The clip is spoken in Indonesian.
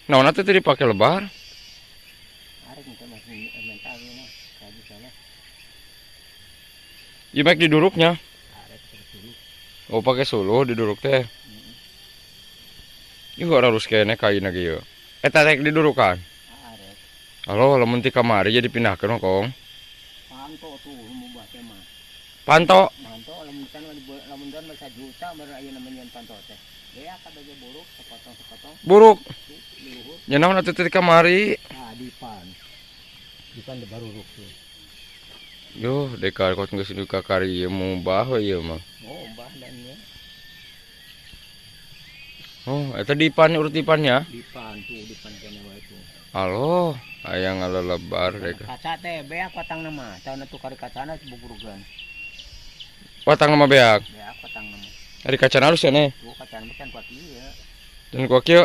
Nah, nanti tadi pakai lebar. Arek kita masih mental ini kaji sana. Imek diduruknya. Arek terus. Oh, pakai suluh diduruk teh. Ini gak harus kayaknya kain lagi ya. Rek didurukan. Arek. Halo, lamun ti kamari jadi pindahkeun kong. Panto tuh mau buat mah. Panto. Panto lamun dan bisa juta baru aya namanya panto teh. Ya kadang buruk sepotong-sepotong. Buruk. Luhur. Ya naon atuh ti kamari. Ah dipan. Dipan de baru ruk tuh. Yo, dekar kos geus duka kari mau bah ieu mah. Oh, mbah dan ya. Oh, eta dipan urut dipannya. Dipan tuh dipan kena wae tuh. Halo, aya ngalelebar dek. Kaca teh beak patang nama. Tahun itu kari kacana buburugan. Watang nama beak. Beak patang nama. Ari kacana halus ya nih. Tuh kacana bukan kuat ieu. Dan gua kieu